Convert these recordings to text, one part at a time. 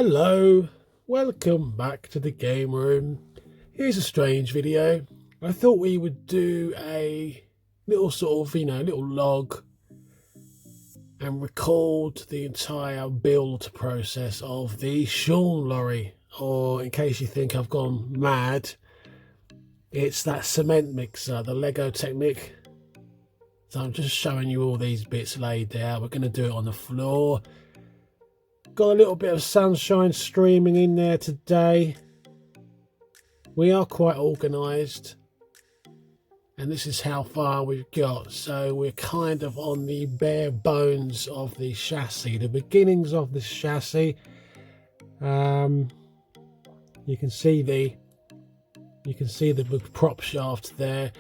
Hello, welcome back to the game room. Here's a strange video. I thought we would do a little sort of, little log and record the entire build process of the Sean lorry. Or in case you think I've gone mad, it's that cement mixer, the Lego Technic. So I'm just showing you all these bits laid out. We're going to do it on the floor. Got a little bit of sunshine streaming in there today. We are quite organised, and this is how far we've got. So we're kind of on the bare bones of the chassis, the beginnings of this chassis. You can see the prop shaft there,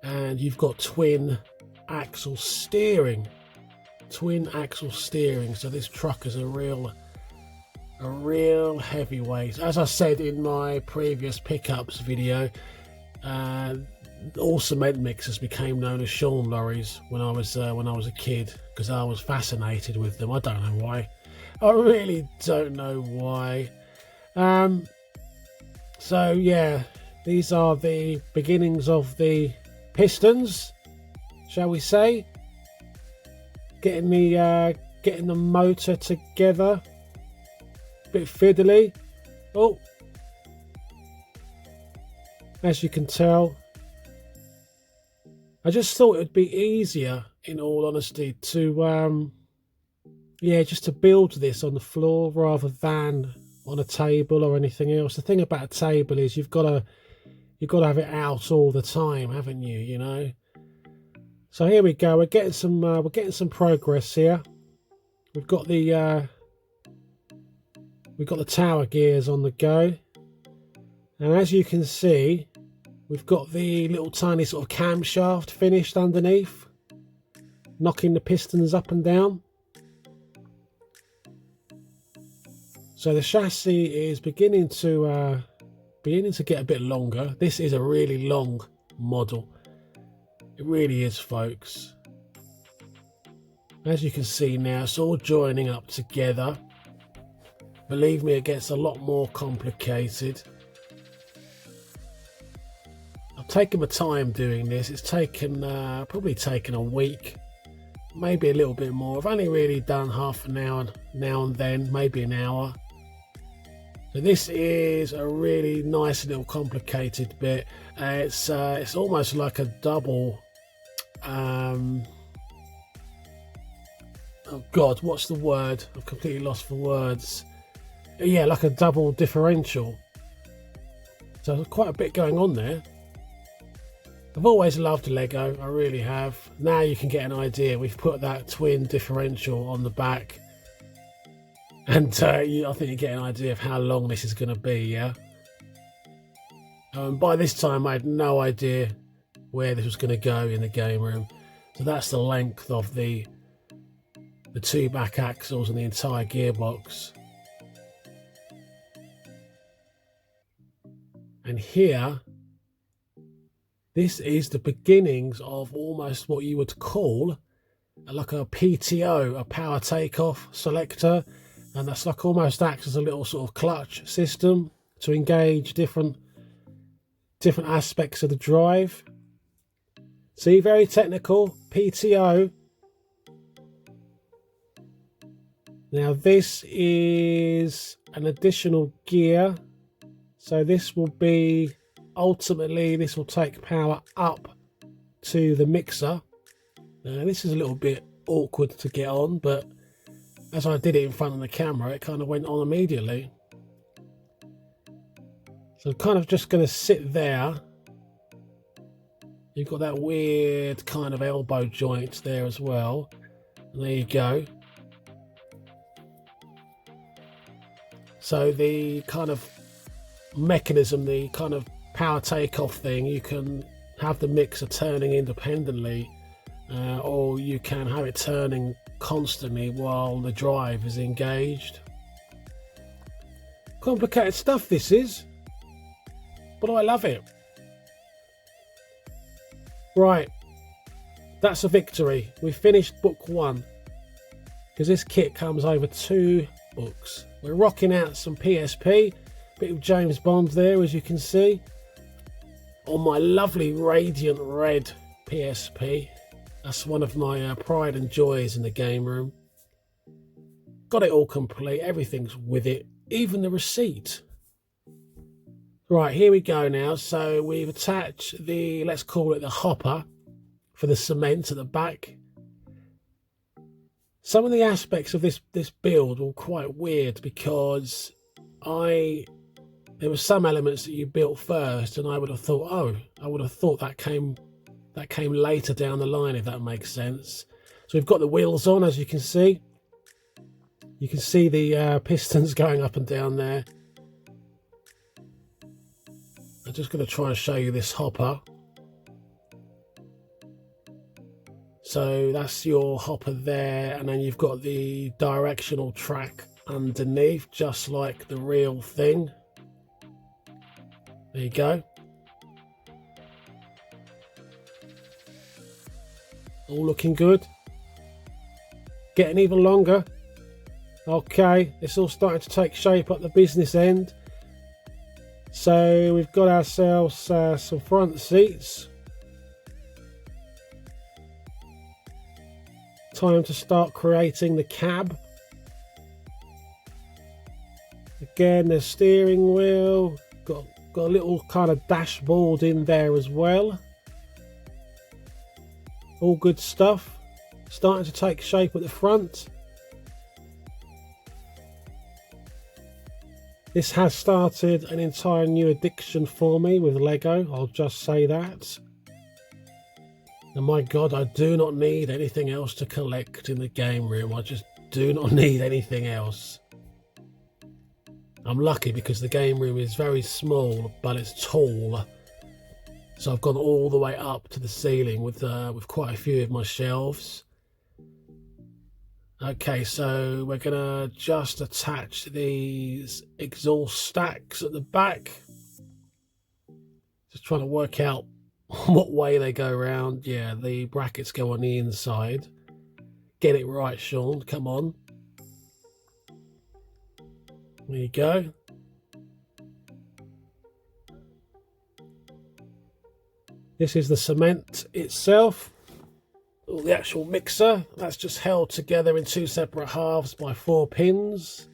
and you've got twin axle steering. So this truck is a real heavyweight. As I said in my previous pickups video, all cement mixers became known as Sean lorries when I was a kid, because I was fascinated with them. I don't know why. I really don't know why. So yeah, these are the beginnings of the pistons, shall we say. Getting the motor together, bit fiddly. Oh, as you can tell, I just thought it would be easier, in all honesty, to just to build this on the floor rather than on a table or anything else. The thing about a table is you've got to have it out all the time, haven't you? You know. So here we go. We're getting some progress here. We've got the tower gears on the go, and as you can see, we've got the little tiny sort of camshaft finished underneath, knocking the pistons up and down. So the chassis is beginning to get a bit longer. This is a really long model. It really is, folks. As you can see now, it's all joining up together. Believe me, it gets a lot more complicated. I've taken my time doing this. It's probably taken a week, maybe a little bit more. I've only really done half an hour now and then, maybe an hour. So this is a really nice little complicated bit. It's almost like a double. Oh God, what's the word? I've completely lost for words. Yeah, like a double differential. So there's quite a bit going on there. I've always loved Lego, I really have. Now you can get an idea. We've put that twin differential on the back, and I think you get an idea of how long this is going to be. Yeah. By this time, I had no idea where this was going to go in the game room. So that's the length of the two back axles and the entire gearbox. And here, this is the beginnings of almost what you would call like a PTO, a power takeoff selector. And that's like almost acts as a little sort of clutch system to engage different aspects of the drive. See, very technical, PTO. Now this is an additional gear. So this will be, ultimately, this will take power up to the mixer. Now this is a little bit awkward to get on, but as I did it in front of the camera, it kind of went on immediately. So I'm kind of just going to sit there. You've got that weird kind of elbow joint there as well. And there you go. So the kind of mechanism, the kind of power takeoff thing, you can have the mixer turning independently, or you can have it turning constantly while the drive is engaged. Complicated stuff this is, but I love it. Right, that's a victory. We finished book one, because this kit comes over two books. We're rocking out some PSP, bit of James Bond there, as you can see, on my lovely radiant red PSP. That's one of my pride and joys in the game room. Got it all complete, everything's with it, even the receipt. Right, here we go now. So we've attached the, let's call it the hopper for the cement at the back. Some of the aspects of this build were quite weird because there were some elements that you built first, and I would have thought, that came later down the line, if that makes sense. So we've got the wheels on, as you can see. You can see the pistons going up and down there. I'm just going to try and show you this hopper. So that's your hopper there, and then you've got the directional track underneath, just like the real thing. There you go. All looking good. Getting even longer. Okay, it's all starting to take shape at the business end. So we've got ourselves some front seats. Time to start creating the cab. Again, the steering wheel. Got a little kind of dashboard in there as well. All good stuff. Starting to take shape at the front. This has started an entire new addiction for me with Lego, I'll just say that. And my God, I do not need anything else to collect in the game room. I just do not need anything else. I'm lucky because the game room is very small, but it's tall. So I've gone all the way up to the ceiling with quite a few of my shelves. Okay, so we're gonna just attach these exhaust stacks at the back. Just trying to work out what way they go around. Yeah, the brackets go on the inside. Get it right, Sean, come on. There you go. This is the cement itself. The actual mixer, that's just held together in two separate halves by 4 pins.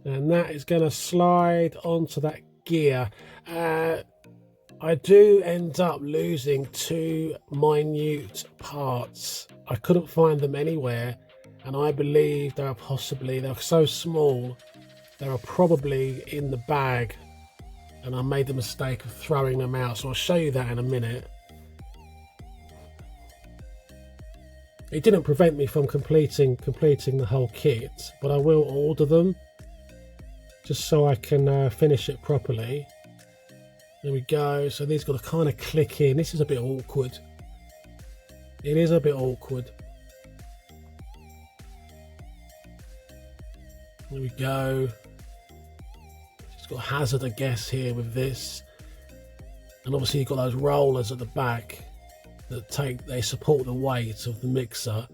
And that is going to slide onto that gear. I do end up losing 2 minute parts. I couldn't find them anywhere, and I believe they're so small, they're probably in the bag. And I made the mistake of throwing them out, so I'll show you that in a minute. It didn't prevent me from completing the whole kit, but I will order them just so I can finish it properly. There we go. So these got to kind of click in. This is a bit awkward. It is a bit awkward. There we go. Got hazard, I guess, here with this, and obviously you've got those rollers at the back that they support the weight of the mixer.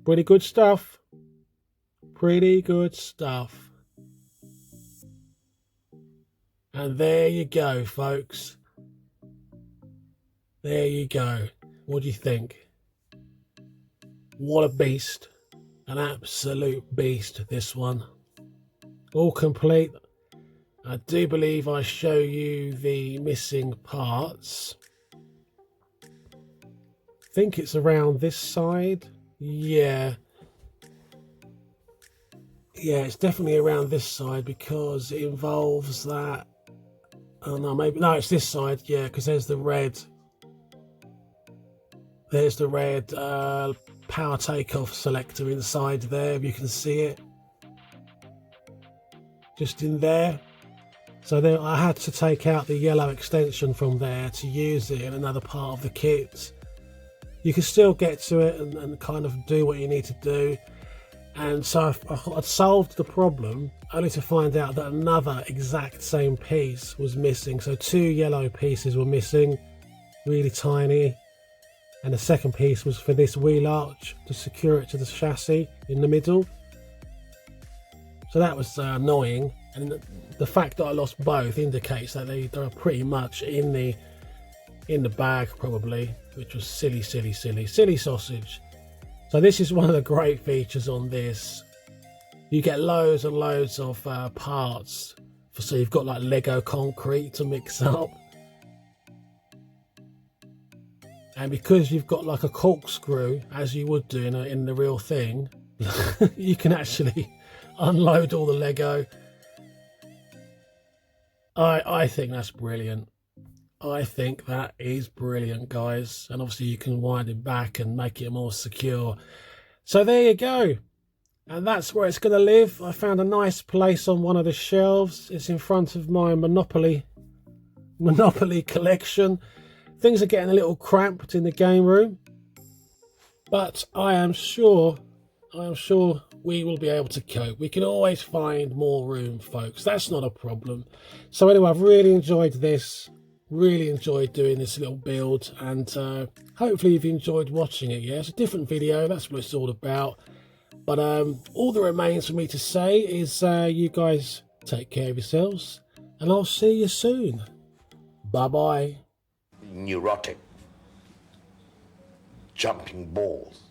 Pretty good stuff. Pretty good stuff. And there you go, folks. There you go. What do you think? What a beast. An absolute beast, this one. All complete. I do believe I show you the missing parts. I think it's around this side. Yeah. Yeah, it's definitely around this side because it involves that. Oh no, maybe, no, it's this side. Yeah, because there's the red. There's the red power takeoff selector inside there, if you can see it. Just in there. So then I had to take out the yellow extension from there to use it in another part of the kit. You can still get to it and kind of do what you need to do. And so I'd solved the problem, only to find out that another exact same piece was missing. So 2 yellow pieces were missing. really tiny. And the second piece was for this wheel arch to secure it to the chassis in the middle. So that was annoying, and the fact that I lost both indicates that they're pretty much in the bag probably, which was silly sausage. So this is one of the great features on this. You get loads and loads of parts, so you've got like Lego concrete to mix up. And because you've got like a corkscrew, as you would do in the real thing, you can actually unload all the Lego. I think that's brilliant. I think that is brilliant, guys. And obviously you can wind it back and make it more secure. So there you go. And that's where it's going to live. I found a nice place on one of the shelves. It's in front of my Monopoly collection. Things are getting a little cramped in the game room, but I am sure we will be able to cope. We can always find more room, folks. That's not a problem. So anyway, I've really enjoyed this. Really enjoyed doing this little build, and hopefully you've enjoyed watching it. Yeah, it's a different video. That's what it's all about. But all that remains for me to say is you guys take care of yourselves, and I'll see you soon. Bye-bye. Neurotic. Jumping balls.